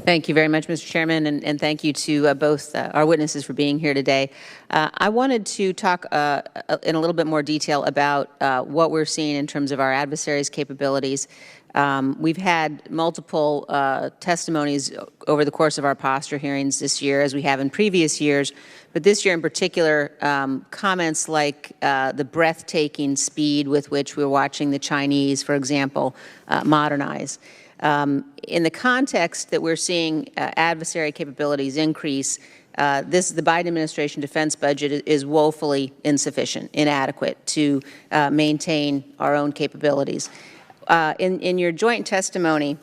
Thank you very much, Mr. Chairman, and thank you to both our witnesses for being here today. I wanted to talk in a little bit more detail about what we're seeing in terms of our adversaries' capabilities. We've had multiple testimonies over the course of our posture hearings this year, as we have in previous years, but this year in particular, comments like the breathtaking speed with which we're watching the Chinese, for example, modernize. In the context that we're seeing adversary capabilities increase, the Biden administration defense budget is woefully insufficient, inadequate to maintain our own capabilities. In your joint testimony,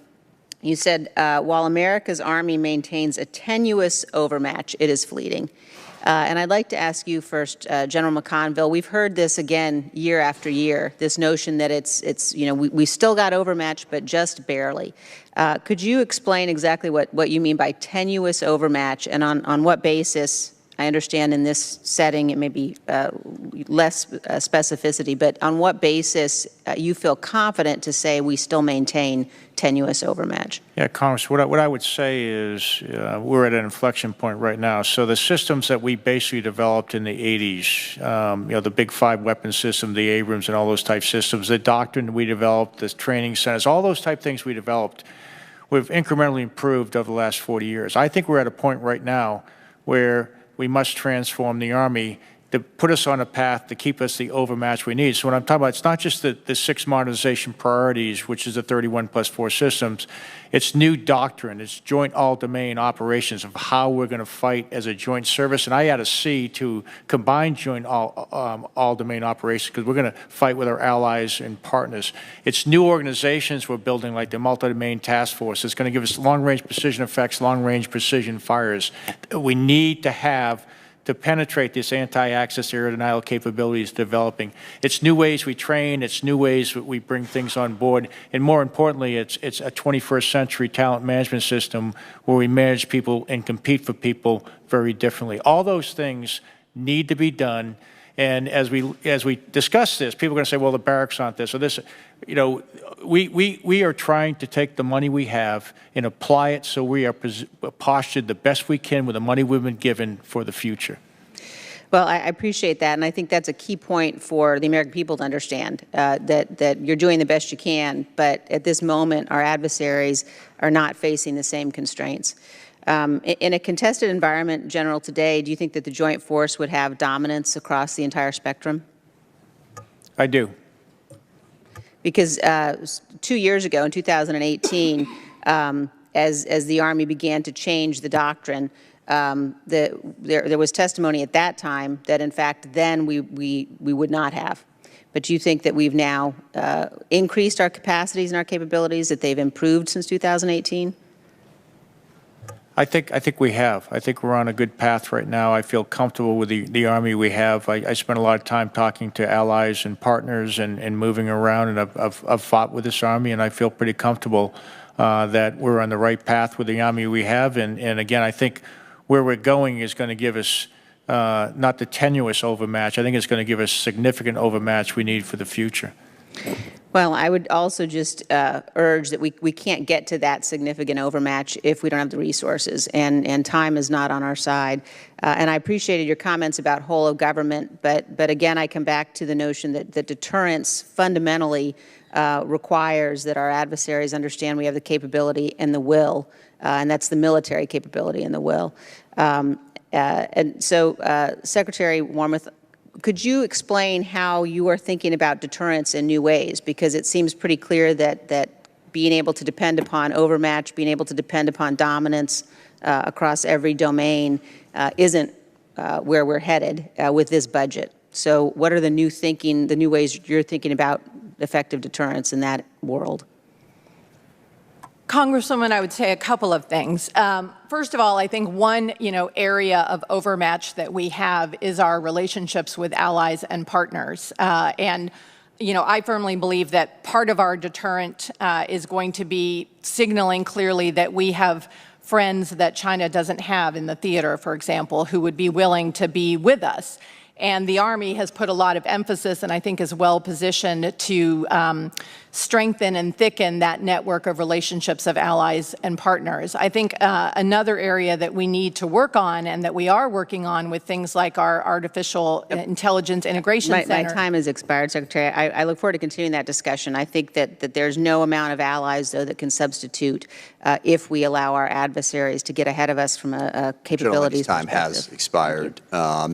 you said, while America's Army maintains a tenuous overmatch, it is fleeting. And I'd like to ask you first, General McConville, we've heard this again year after year, this notion that we still got overmatched, but just barely. Could you explain exactly what you mean by tenuous overmatch, and on what basis? I understand in this setting it may be less specificity, but on what basis you feel confident to say we still maintain tenuous overmatch? Yeah, Congress, what I would say is we're at an inflection point right now. So the systems that we basically developed in the 80s, the big 5 weapon system, the Abrams and all those type systems, the doctrine we developed, the training centers, all those type things we developed, we've incrementally improved over the last 40 years. I think we're at a point right now where we must transform the Army to put us on a path to keep us the overmatch we need. So what I'm talking about, it's not just the 6 modernization priorities, which is the 31+4 systems. It's new doctrine. It's joint all-domain operations of how we're going to fight as a joint service. And I add a C to combine joint all-domain operations, because we're going to fight with our allies and partners. It's new organizations we're building, like the multi-domain task force. It's going to give us long-range precision effects, long-range precision fires. We need to have to penetrate this anti-access air denial capabilities developing. It's new ways we train, it's new ways that we bring things on board, and more importantly, it's a 21st century talent management system where we manage people and compete for people very differently. All those things need to be done, and as we discuss this, people are going to say, well, the barracks aren't this or this. We are trying to take the money we have and apply it so we are postured the best we can with the money we've been given for the future. Well, I appreciate that, and I think that's a key point for the American people to understand, that you're doing the best you can, but at this moment, our adversaries are not facing the same constraints. In a contested environment, General, today, do you think that the joint force would have dominance across the entire spectrum? I do. Because 2 years ago, in 2018, as the Army began to change the doctrine, there was testimony at that time that, in fact, then we would not have. But do you think that we've now increased our capacities and our capabilities, that they've improved since 2018? I think we have. I think we're on a good path right now. I feel comfortable with the Army we have. I spent a lot of time talking to allies and partners and moving around, and I've fought with this Army, and I feel pretty comfortable that we're on the right path with the Army we have. And again, I think where we're going is going to give us not the tenuous overmatch. I think it's going to give us significant overmatch we need for the future. Well, I would also just urge that we can't get to that significant overmatch if we don't have the resources, and time is not on our side. And I appreciated your comments about whole of government, but again, I come back to the notion that deterrence fundamentally requires that our adversaries understand we have the capability and the will, and that's the military capability and the will. And so, Secretary Wormuth, could you explain how you are thinking about deterrence in new ways? Because it seems pretty clear that being able to depend upon overmatch, being able to depend upon dominance across every domain isn't where we're headed with this budget. So what are the new ways you're thinking about effective deterrence in that world? Congresswoman, I would say a couple of things. First of all, I think one area of overmatch that we have is our relationships with allies and partners. And I firmly believe that part of our deterrent is going to be signaling clearly that we have friends that China doesn't have in the theater, for example, who would be willing to be with us. And the Army has put a lot of emphasis, and I think is well positioned to strengthen and thicken that network of relationships of allies and partners. I think another area that we need to work on, and that we are working on with things like our artificial intelligence integration center. My time has expired, Secretary. I look forward to continuing that discussion. I think that there's no amount of allies, though, that can substitute if we allow our adversaries to get ahead of us from a capabilities Gentleman's time perspective. has expired.